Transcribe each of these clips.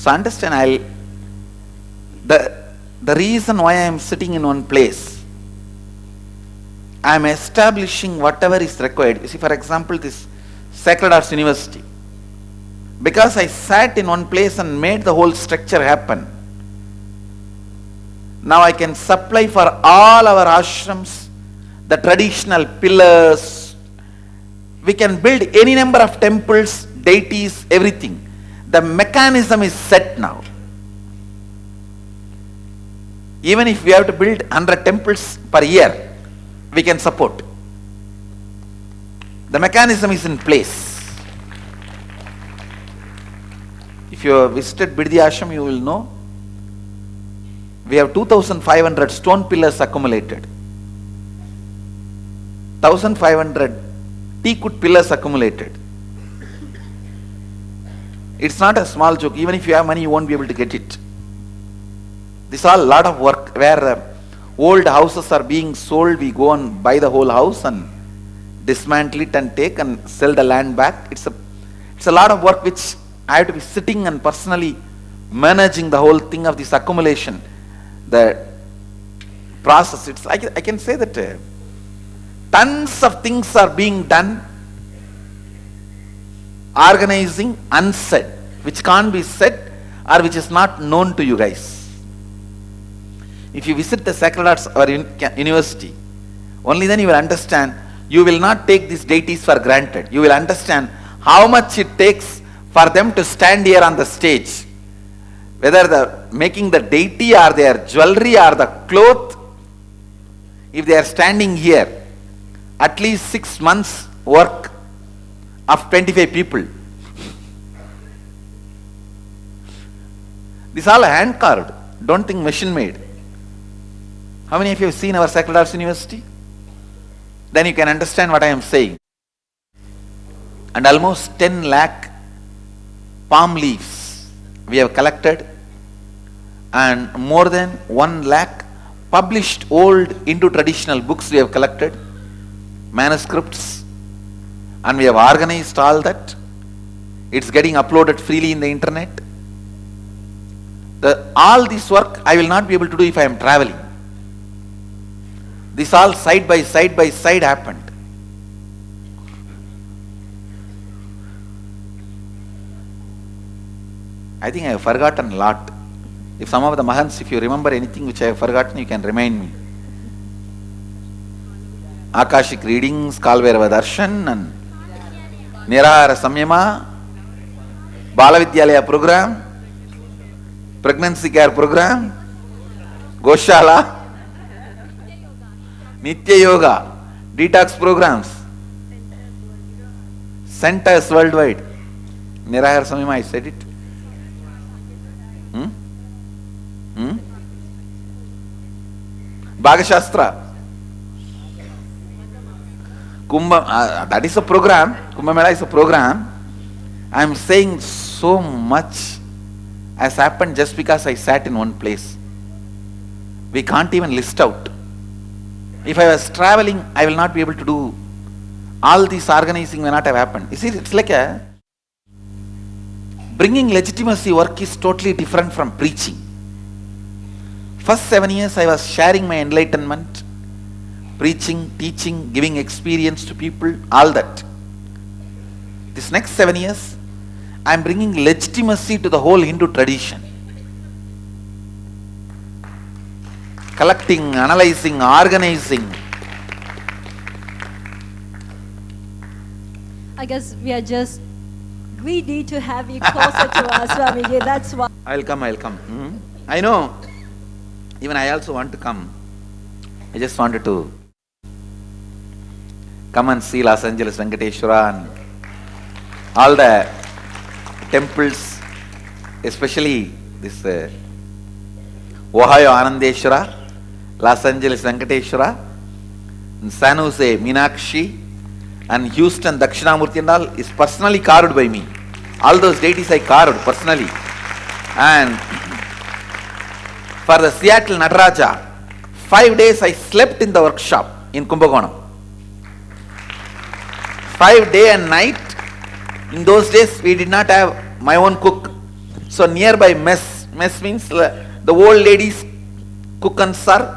So understand, the reason why I am sitting in one place, I am establishing whatever is required. You see, for example, this Sacred Hearts University. Because I sat in one place and made the whole structure happen, now I can supply for all our ashrams the traditional pillars. We can build any number of temples, deities, everything. The mechanism is set now. Even if we have to build 100 temples per year, we can support. The mechanism is in place. If you have visited Biddi Ashram, you will know we have 2,500 stone pillars accumulated, 1,500 teakwood pillars accumulated. It's not a small joke. Even if you have money, you won't be able to get it. This is all a lot of work. Where old houses are being sold, we go and buy the whole house and dismantle it and take and sell the land back. It's a lot of work which I have to be sitting and personally managing the whole thing of this accumulation, the process. I can say that tons of things are being done, organizing unsaid, which can't be said or which is not known to you guys. If you visit the Sacred Hearts or University, only then you will understand. You will not take these deities for granted. You will understand how much it takes for them to stand here on the stage. Whether making the deity or their jewelry or the cloth, if they are standing here, at least 6 months work of 25 people. This all hand carved. Don't think machine made. How many of you have seen our Sacred Hearts University? Then you can understand what I am saying. And almost 10 lakh palm leaves we have collected, and more than 1 lakh published old Hindu traditional books we have collected, manuscripts, and we have organized all that. It's getting uploaded freely in the internet. All this work I will not be able to do if I am traveling. This all side by side happened. I think I have forgotten a lot. If some of the Mahants, if you remember anything which I have forgotten, you can remind me. Akashic readings, Kalvairava Darshan, and Nirahara Samyama, Balavidyalaya program, pregnancy care program, Goshala, Nitya Yoga, detox programs, centers worldwide. Nirahara Samyama, I said it. Bhagashastra, Kumbha, that is a program. Kumbha Mela is a program. I am saying so much has happened just because I sat in one place. We can't even list out. If I was traveling, I will not be able to do all this organizing, may not have happened. You see, it's like bringing legitimacy work is totally different from preaching. First 7 years I was sharing my enlightenment, preaching, teaching, giving experience to people, all that. This next 7 years, I am bringing legitimacy to the whole Hindu tradition. Collecting, analyzing, organizing. I guess we are just greedy to have you closer to us, Swamiji. That's why. I'll come. I know. Even I also want to come. I just wanted to come and see Los Angeles Venkateshwara and all the temples, especially this Ohio Anandeshwara, Los Angeles Venkateshwara, and San Jose Meenakshi, and Houston Dakshinamurti and all is personally carved by me. All those deities I carved personally. And for the Seattle Nataraja, 5 days I slept in the workshop in Kumbakonam. 5 day and night. In those days we did not have my own cook. So nearby mess means the old ladies cook and serve.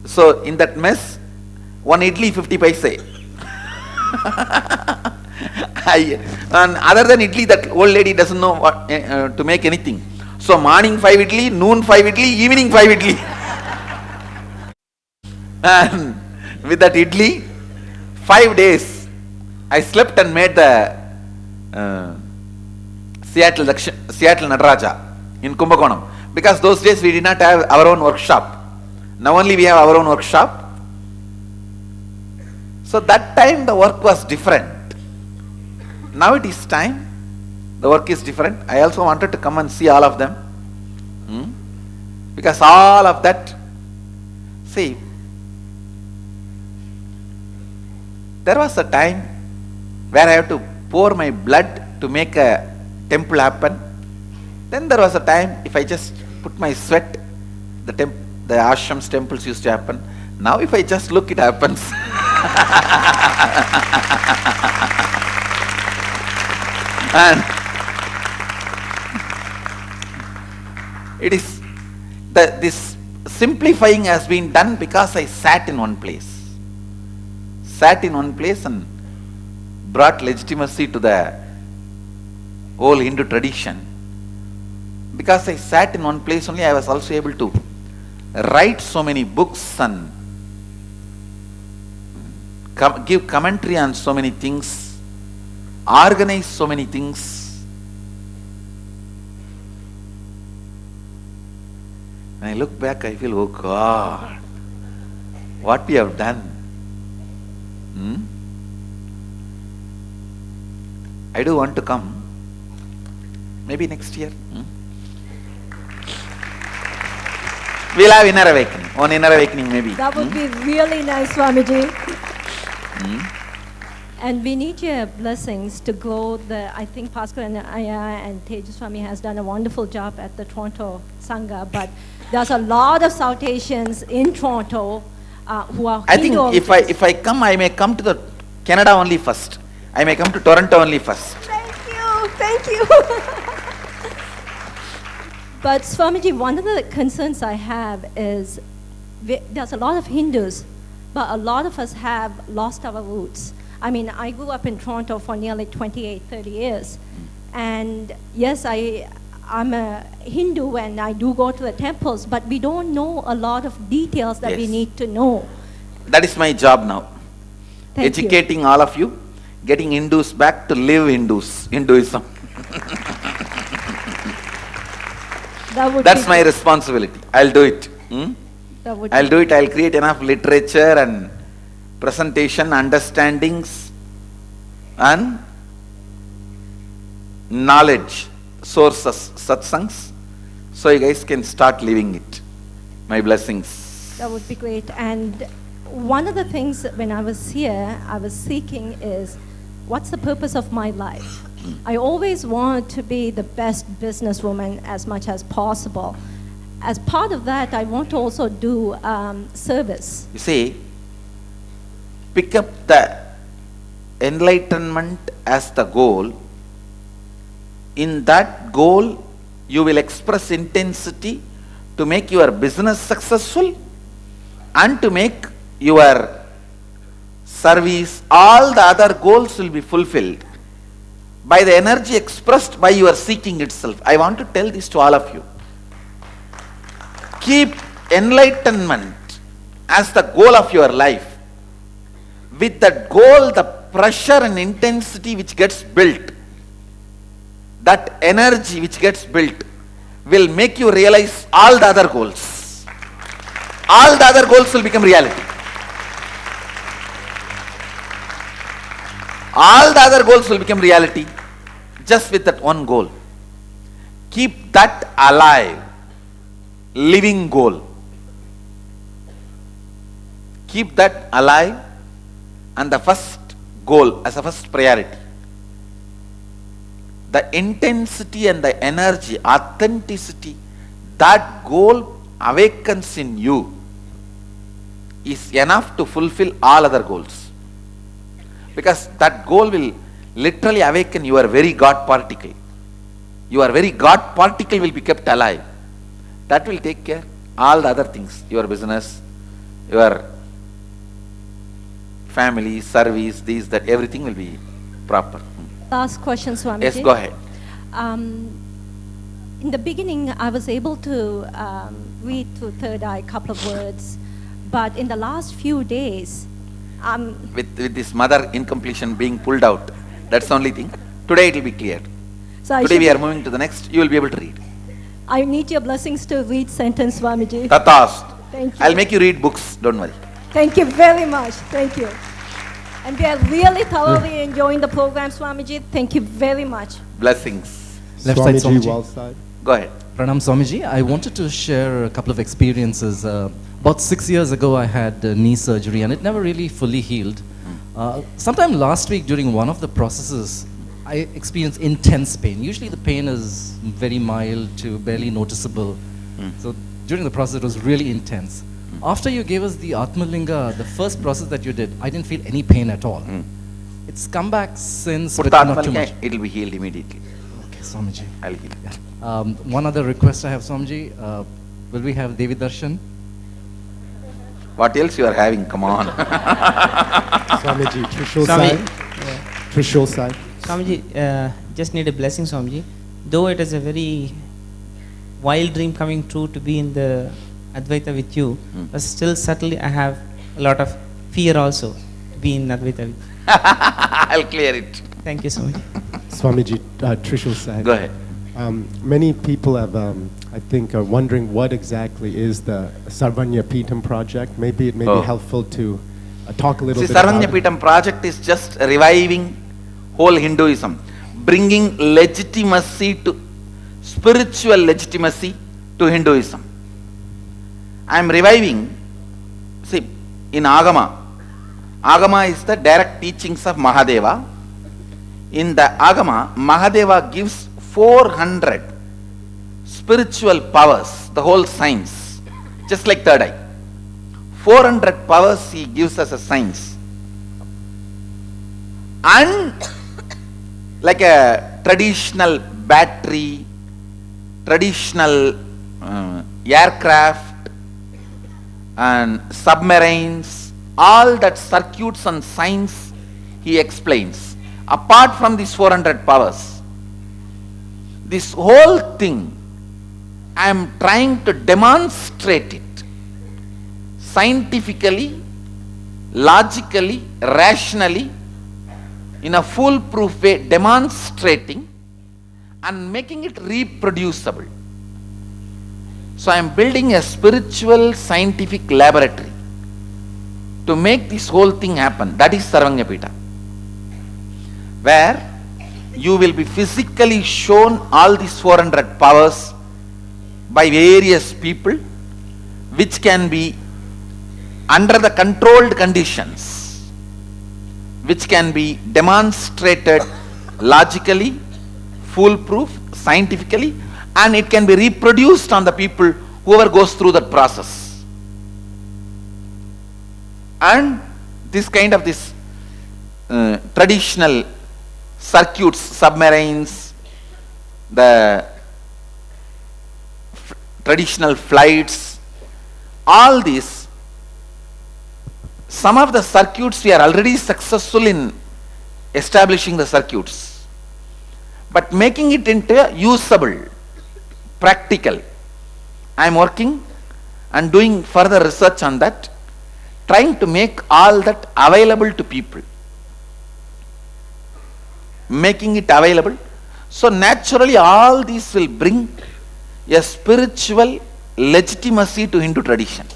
So in that mess, one idli 50 paise. And other than idli, that old lady doesn't know what, to make anything. So morning 5 idli, noon 5 idli, evening 5 idli. And with that idli, 5 days, I slept and made the Seattle Nataraja in Kumbakonam. Because those days we did not have our own workshop. Now only we have our own workshop. So that time the work was different. Now it is time, the work is different. I also wanted to come and see all of them. Because all of that, see, there was a time where I have to pour my blood to make a temple happen. Then there was a time if I just put my sweat, the ashrams, temples used to happen. Now if I just look, it happens. And it is this simplifying has been done because I sat in one place. Sat in one place and brought legitimacy to the whole Hindu tradition. Because I sat in one place only, I was also able to write so many books and give commentary on so many things, organize so many things. When I look back, I feel, oh God, what we have done. I do want to come, maybe next year. We'll have inner awakening, one inner awakening maybe. That would be really nice, Swamiji. And we need your blessings to grow I think Pascal and Aya and Tejaswami has done a wonderful job at the Toronto Sangha, but there's a lot of South Asians in Toronto who are I think Hindu if I come, I may come to the Canada only first. I may come to Toronto only first. Thank you. But Swamiji, one of the concerns I have is there's a lot of Hindus, but a lot of us have lost our roots. I mean, I grew up in Toronto for nearly 28, 30 years. And yes, I'm a Hindu and I do go to the temples, but we don't know a lot of details that we Yes. need to know. That is my job now. Thank you. Educating all of you, getting Hindus back to live Hinduism. That's my responsibility. I'll do it. I'll do it. I'll create enough literature and presentation, understandings and knowledge sources, satsangs, so you guys can start living it. My blessings. That would be great. And one of the things that when I was here, I was seeking is, what's the purpose of my life? I always wanted to be the best businesswoman as much as possible. As part of that, I want to also do service. You see, pick up the enlightenment as the goal. In that goal, you will express intensity to make your business successful and to make your service, all the other goals will be fulfilled by the energy expressed by your seeking itself. I want to tell this to all of you. Keep enlightenment as the goal of your life. With that goal, the pressure and intensity which gets built, that energy which gets built will make you realize all the other goals. All the other goals will become reality. All the other goals will become reality just with that one goal. Keep that alive, living goal. Keep that alive and the first goal as a first priority. The intensity and the energy, authenticity, that goal awakens in you is enough to fulfill all other goals. Because that goal will literally awaken your very God particle. Your very God particle will be kept alive. That will take care. All the other things, your business, your family, service, these, that, everything will be proper. Last question, Swamiji. Yes, go ahead. In the beginning, I was able to read through third eye a couple of words, but in the last few days, With this mother incompletion being pulled out, that's the only thing. Today it will be clear. so Today we are moving to the next, you will be able to read. I need your blessings to read sentence, Swamiji. Tatast. Thank you. I'll make you read books, don't worry. Thank you very much. Thank you. And we are really thoroughly enjoying the program, Swamiji. Thank you very much. Blessings. Left side, Swamiji, Swamiji. well side. Go ahead. Pranam Swamiji, I wanted to share a couple of experiences. About 6 years ago, I had knee surgery and it never really fully healed. Sometime last week during one of the processes, I experienced intense pain. Usually the pain is very mild to barely noticeable. So during the process, it was really intense. After you gave us the Atmalinga, the first process that you did, I didn't feel any pain at all. It's come back since, Put but the not too much. Atmalika, it will be healed immediately. Okay, Swamiji. I'll heal it. One other request I have, Swamiji. Will we have Devi Darshan? What else you are having? Come on. Swamiji, Trishul Swami. side. Trishul side. Swamiji, just need a blessing, Swamiji. Though it is a very wild dream coming true to be in the Advaita with you, but still subtly I have a lot of fear also to be in Advaita with you. I'll clear it. Thank you, Swamiji. Swamiji, Trishul side. Go ahead. Many people have, I think, are wondering what exactly is the Sarvanya Peetham project. Maybe it may Oh. be helpful to talk a little See, bit about Sarvanya it. Peetham project is just reviving whole Hinduism, bringing legitimacy to, spiritual legitimacy to Hinduism. I am reviving, see, in Agama. Agama is the direct teachings of Mahadeva. In the Agama, Mahadeva gives 400 spiritual powers, the whole science, just like third eye. 400 powers he gives us a science. And like a traditional battery, traditional aircraft and submarines, all that circuits and science he explains. Apart from these 400 powers, this whole thing, I am trying to demonstrate it scientifically, logically, rationally, in a foolproof way, demonstrating and making it reproducible. So I am building a spiritual scientific laboratory to make this whole thing happen. That is Sarvanya Peetham, where you will be physically shown all these 400 powers by various people, which can be under the controlled conditions, which can be demonstrated logically, foolproof, scientifically, and it can be reproduced on the people whoever goes through that process. And this kind of this traditional circuits, submarines, the traditional flights, all these, some of the circuits we are already successful in establishing the circuits, but making it into usable, practical. I am working and doing further research on that, trying to make all that available to people, making it available. So naturally all these will bring a spiritual legitimacy to Hindu tradition.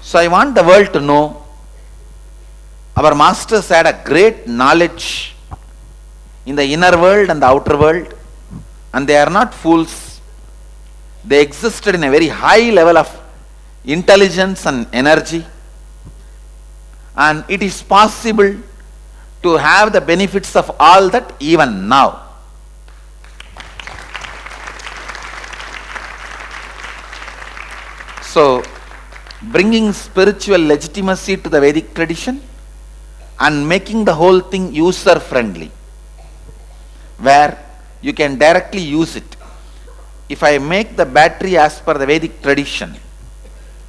So I want the world to know our masters had a great knowledge in the inner world and the outer world, and they are not fools. They existed in a very high level of intelligence and energy, and it is possible to have the benefits of all that even now. So, bringing spiritual legitimacy to the Vedic tradition and making the whole thing user friendly, where you can directly use it. If I make the battery as per the Vedic tradition,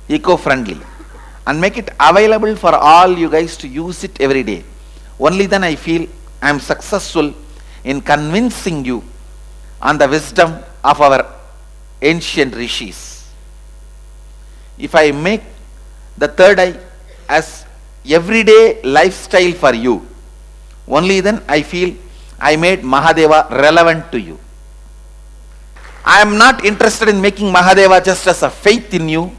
eco-friendly, and make it available for all you guys to use it every day, only then I feel I am successful in convincing you on the wisdom of our ancient rishis. If I make the third eye as everyday lifestyle for you, only then I feel I made Mahadeva relevant to you. I am not interested in making Mahadeva just as a faith in you.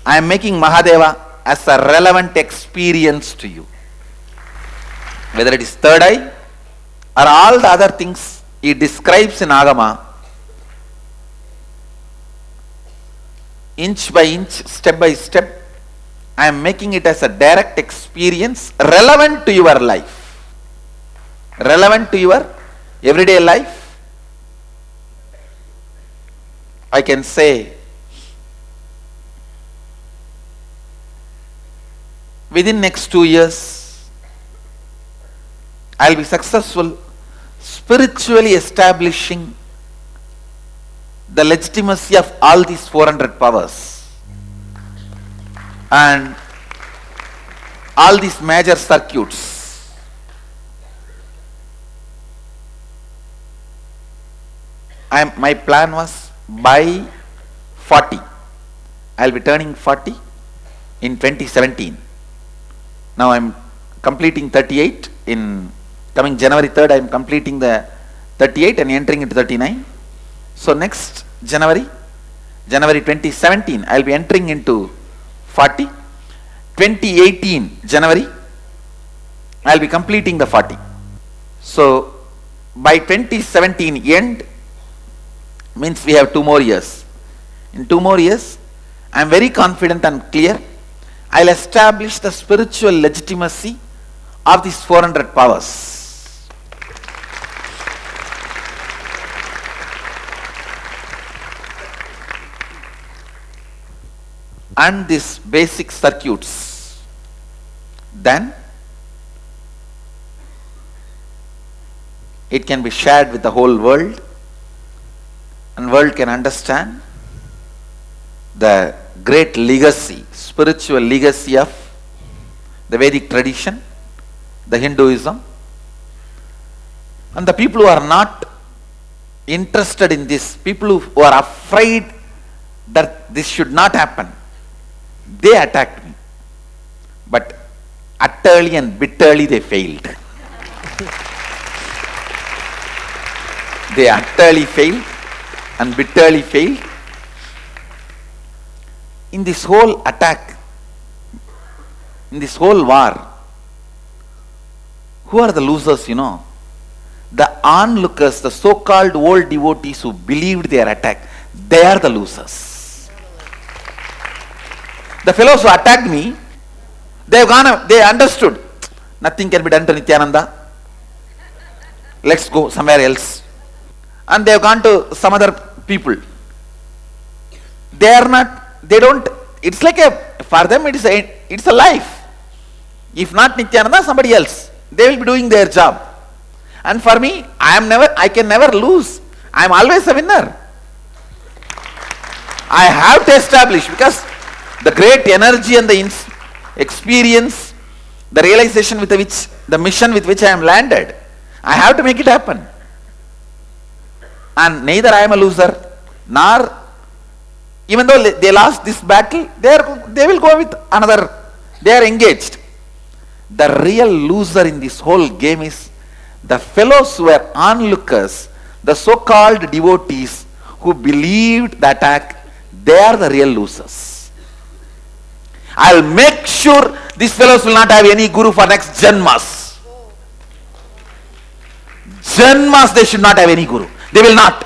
I am making Mahadeva as a relevant experience to you. Whether it is third eye or all the other things he describes in Agama, inch by inch, step by step, I am making it as a direct experience relevant to your life. Relevant to your everyday life. I can say, within next 2 years, I'll be successful spiritually establishing the legitimacy of all these 400 powers and all these major circuits. My plan was by 40. I'll be turning 40 in 2017. Now I'm completing 38. In coming January 3rd, I'm completing the 38 and entering into 39. So next January 2017, I'll be entering into 40. 2018 January, I'll be completing the 40. So by 2017 end, means we have 2 more years. In 2 more years, I am very confident and clear, I'll establish the spiritual legitimacy of these 400 powers. And these basic circuits, then it can be shared with the whole world, and world can understand the great legacy, spiritual legacy of the Vedic tradition, the Hinduism. And the people who are not interested in this, people who are afraid that this should not happen, they attacked me. But utterly and bitterly they failed. They utterly failed and bitterly failed. In this whole attack, in this whole war, who are the losers, you know? The onlookers, the so-called old devotees who believed their attack, they are the losers. The fellows who attacked me, they understood, nothing can be done to Nityananda. Let's go somewhere else. And they have gone to some other people. They are not, they don't, it's like for them it's a life. If not Nityananda, somebody else. They will be doing their job. And for me, I can never lose. I am always a winner. I have to establish, because the great energy and the experience, the realization with which, the mission with which I am landed, I have to make it happen. And neither I am a loser, nor, even though they lost this battle, they will go with another, they are engaged. The real loser in this whole game is the fellows who were onlookers, the so-called devotees who believed the attack. They are the real losers. I'll make sure these fellows will not have any guru for next Janmas. Janmas they should not have any guru. They will not.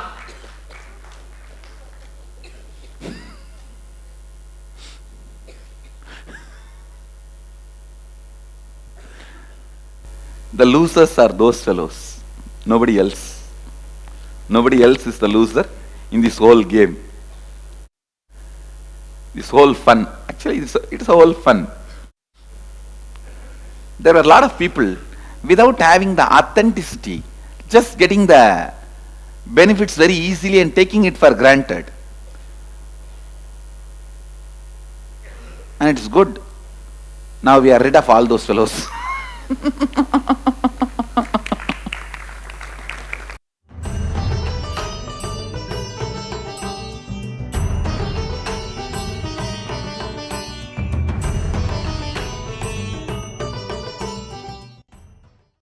The losers are those fellows. Nobody else. Nobody else is the loser in this whole game. This whole fun. Actually, it's a whole fun. There were a lot of people without having the authenticity, just getting the benefits very easily and taking it for granted. And it's good. Now we are rid of all those fellows.